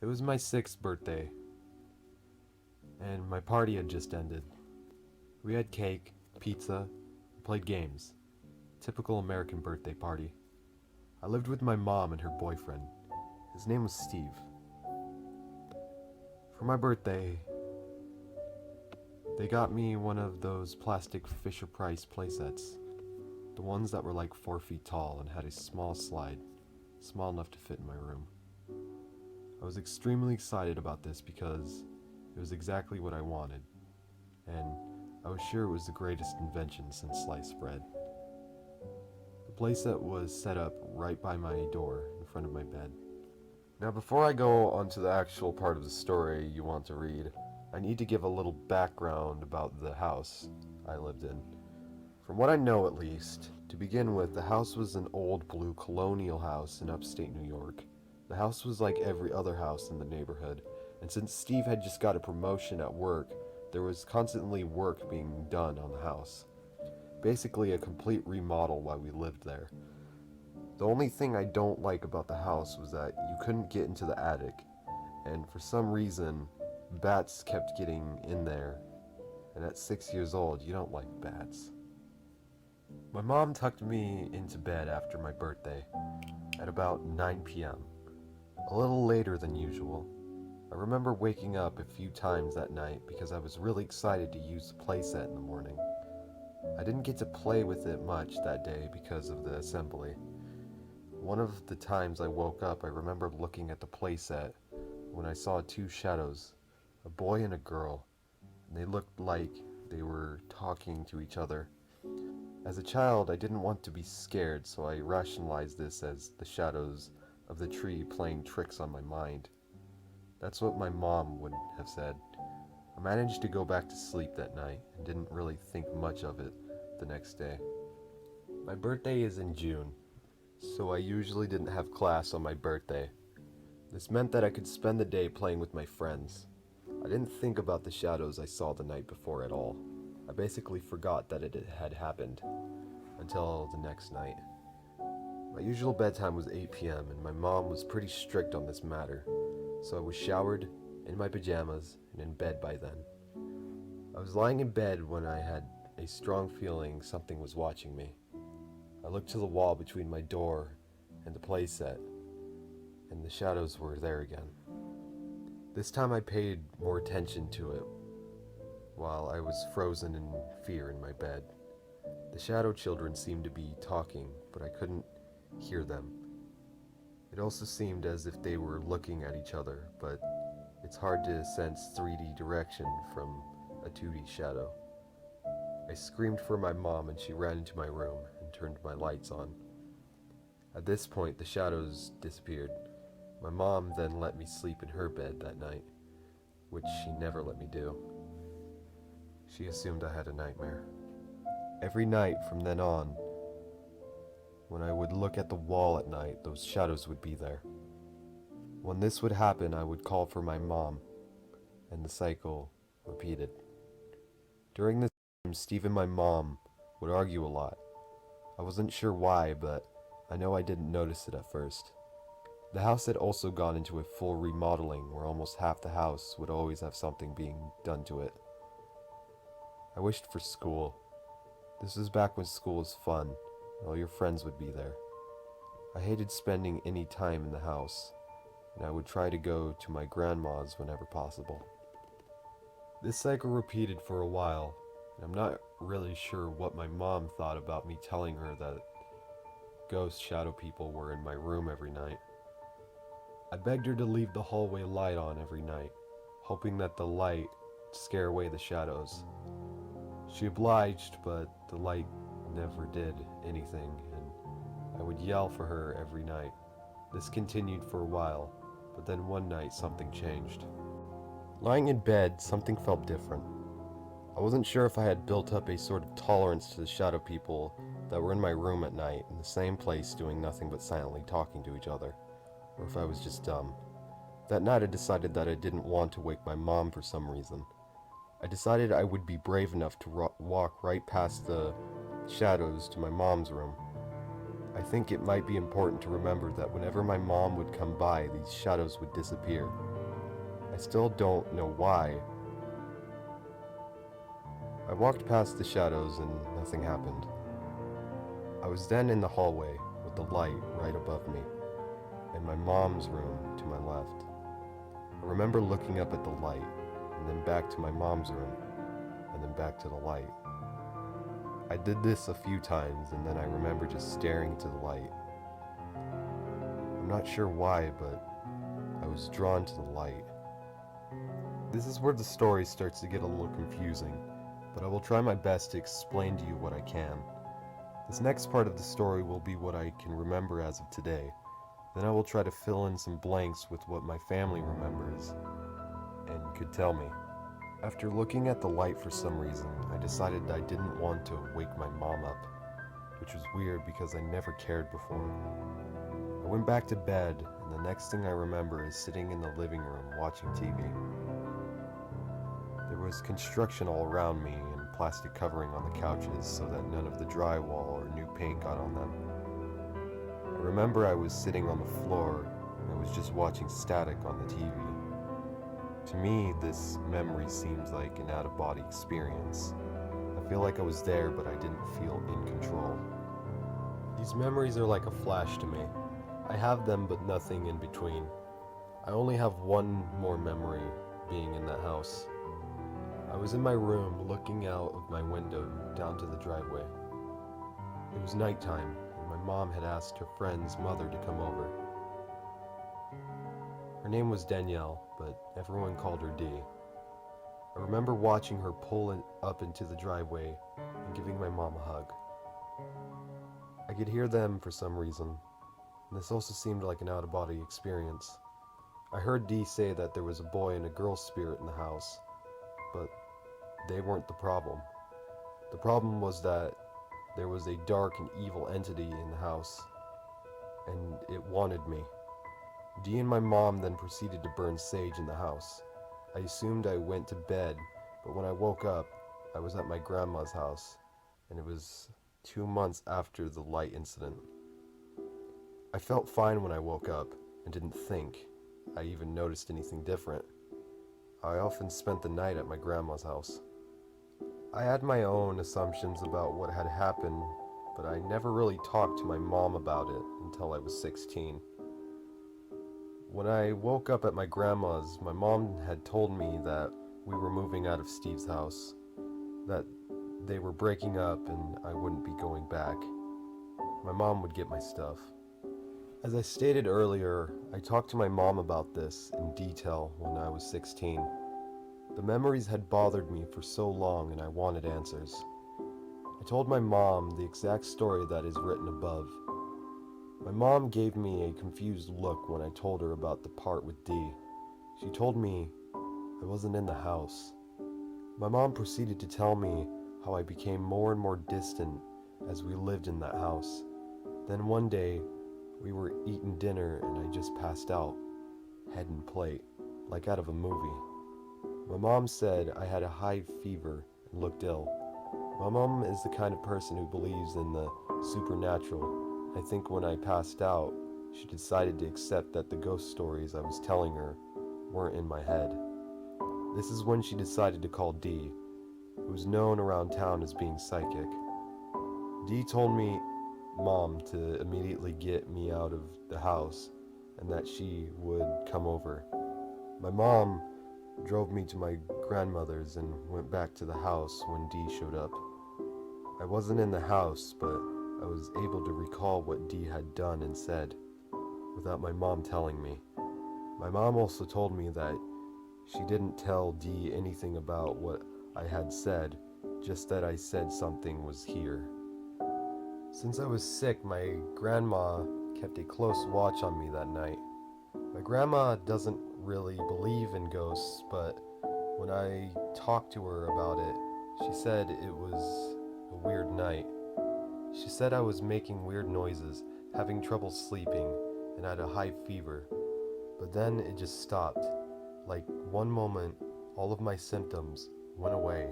It was my 6th birthday, and my party had just ended. We had cake, pizza, and played games. Typical American birthday party. I lived with my mom and her boyfriend. His name was Steve. For my birthday, they got me one of those plastic Fisher-Price playsets. The ones that were like 4 feet tall and had a small slide, small enough to fit in my room. I was extremely excited about this because it was exactly what I wanted, and I was sure it was the greatest invention since sliced bread. The playset was set up right by my door in front of my bed. Now, before I go on to the actual part of the story you want to read, I need to give a little background about the house I lived in. From what I know, at least, to begin with, the house was an old blue colonial house in upstate New York. The house was like every other house in the neighborhood, and since Steve had just got a promotion at work, there was constantly work being done on the house. Basically a complete remodel while we lived there. The only thing I don't like about the house was that you couldn't get into the attic, and for some reason, bats kept getting in there, and at 6 years old, you don't like bats. My mom tucked me into bed after my birthday at about 9 p.m., a little later than usual. I remember waking up a few times that night because I was really excited to use the playset in the morning. I didn't get to play with it much that day because of the assembly. One of the times I woke up, I remember looking at the playset when I saw 2 shadows, a boy and a girl, and they looked like they were talking to each other. As a child, I didn't want to be scared, so I rationalized this as the shadows of the tree playing tricks on my mind. That's what my mom would have said. I managed to go back to sleep that night and didn't really think much of it the next day. My birthday is in June, so I usually didn't have class on my birthday. This meant that I could spend the day playing with my friends. I didn't think about the shadows I saw the night before at all. I basically forgot that it had happened until the next night. My usual bedtime was 8 p.m. and my mom was pretty strict on this matter, so I was showered, in my pajamas, and in bed by then. I was lying in bed when I had a strong feeling something was watching me. I looked to the wall between my door and the playset, and the shadows were there again. This time I paid more attention to it while I was frozen in fear in my bed. The shadow children seemed to be talking, but I couldn't hear them. It also seemed as if they were looking at each other, but it's hard to sense 3D direction from a 2D shadow. I screamed for my mom and she ran into my room and turned my lights on. At this point, the shadows disappeared. My mom then let me sleep in her bed that night, which she never let me do. She assumed I had a nightmare. Every night from then on, when I would look at the wall at night, those shadows would be there. When this would happen, I would call for my mom, and the cycle repeated. During this time, Steve and my mom would argue a lot. I wasn't sure why, but I know I didn't notice it at first. The house had also gone into a full remodeling where almost half the house would always have something being done to it. I wished for school. This was back when school was fun, and all your friends would be there. I hated spending any time in the house, and I would try to go to my grandma's whenever possible. This cycle repeated for a while, and I'm not really sure what my mom thought about me telling her that ghost shadow people were in my room every night. I begged her to leave the hallway light on every night, hoping that the light would scare away the shadows. She obliged, but the light never did anything, and I would yell for her every night. This continued for a while, but then one night something changed. Lying in bed, something felt different. I wasn't sure if I had built up a sort of tolerance to the shadow people that were in my room at night in the same place doing nothing but silently talking to each other, or if I was just dumb. That night I decided that I didn't want to wake my mom for some reason. I decided I would be brave enough to walk right past the shadows to my mom's room. I think it might be important to remember that whenever my mom would come by, these shadows would disappear. I still don't know why. I walked past the shadows and nothing happened. I was then in the hallway with the light right above me, in my mom's room to my left. I remember looking up at the light, and then back to my mom's room, and then back to the light. I did this a few times, and then I remember just staring into the light. I'm not sure why, but I was drawn to the light. This is where the story starts to get a little confusing, but I will try my best to explain to you what I can. This next part of the story will be what I can remember as of today. Then I will try to fill in some blanks with what my family remembers and could tell me. After looking at the light for some reason, I decided I didn't want to wake my mom up, which was weird because I never cared before. I went back to bed, and the next thing I remember is sitting in the living room watching TV. There was construction all around me and plastic covering on the couches so that none of the drywall or new paint got on them. I remember I was sitting on the floor and I was just watching static on the TV. To me, this memory seems like an out-of-body experience. I feel like I was there, but I didn't feel in control. These memories are like a flash to me. I have them, but nothing in between. I only have one more memory, being in that house. I was in my room looking out of my window down to the driveway. It was nighttime, and my mom had asked her friend's mother to come over. Her name was Danielle, but everyone called her Dee. I remember watching her pull it up into the driveway and giving my mom a hug. I could hear them for some reason, and this also seemed like an out-of-body experience. I heard Dee say that there was a boy and a girl spirit in the house, but they weren't the problem. The problem was that there was a dark and evil entity in the house, and it wanted me. Dee and my mom then proceeded to burn sage in the house. I assumed I went to bed, but when I woke up, I was at my grandma's house, and it was 2 months after the light incident. I felt fine when I woke up and didn't think I even noticed anything different. I often spent the night at my grandma's house. I had my own assumptions about what had happened, but I never really talked to my mom about it until I was 16. When I woke up at my grandma's, my mom had told me that we were moving out of Steve's house, that they were breaking up and I wouldn't be going back. My mom would get my stuff. As I stated earlier, I talked to my mom about this in detail when I was 16. The memories had bothered me for so long and I wanted answers. I told my mom the exact story that is written above. My mom gave me a confused look when I told her about the part with Dee. She told me I wasn't in the house. My mom proceeded to tell me how I became more and more distant as we lived in that house. Then one day, we were eating dinner and I just passed out, head and plate, like out of a movie. My mom said I had a high fever and looked ill. My mom is the kind of person who believes in the supernatural. I think when I passed out, she decided to accept that the ghost stories I was telling her weren't in my head. This is when she decided to call Dee, who was known around town as being psychic. Dee told me, Mom, to immediately get me out of the house and that she would come over. My mom drove me to my grandmother's and went back to the house when Dee showed up. I wasn't in the house, but I was able to recall what Dee had done and said, without my mom telling me. My mom also told me that she didn't tell Dee anything about what I had said, just that I said something was here. Since I was sick, my grandma kept a close watch on me that night. My grandma doesn't really believe in ghosts, but when I talked to her about it, she said it was a weird night. She said I was making weird noises, having trouble sleeping, and had a high fever. But then it just stopped. Like one moment, all of my symptoms went away.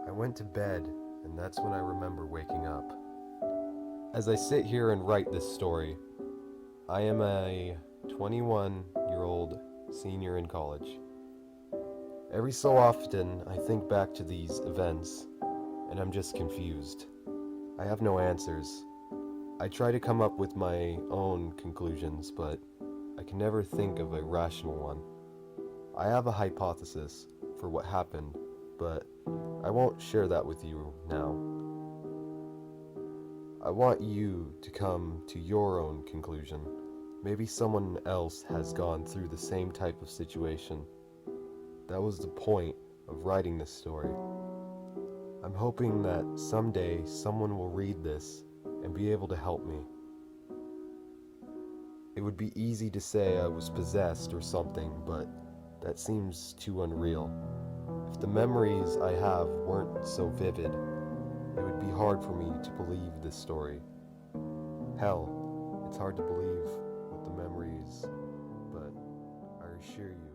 I went to bed, and that's when I remember waking up. As I sit here and write this story, I am a 21-year-old senior in college. Every so often, I think back to these events, and I'm just confused. I have no answers. I try to come up with my own conclusions, but I can never think of a rational one. I have a hypothesis for what happened, but I won't share that with you now. I want you to come to your own conclusion. Maybe someone else has gone through the same type of situation. That was the point of writing this story. I'm hoping that someday someone will read this and be able to help me. It would be easy to say I was possessed or something, but that seems too unreal. If the memories I have weren't so vivid, it would be hard for me to believe this story. Hell, it's hard to believe with the memories, but I assure you,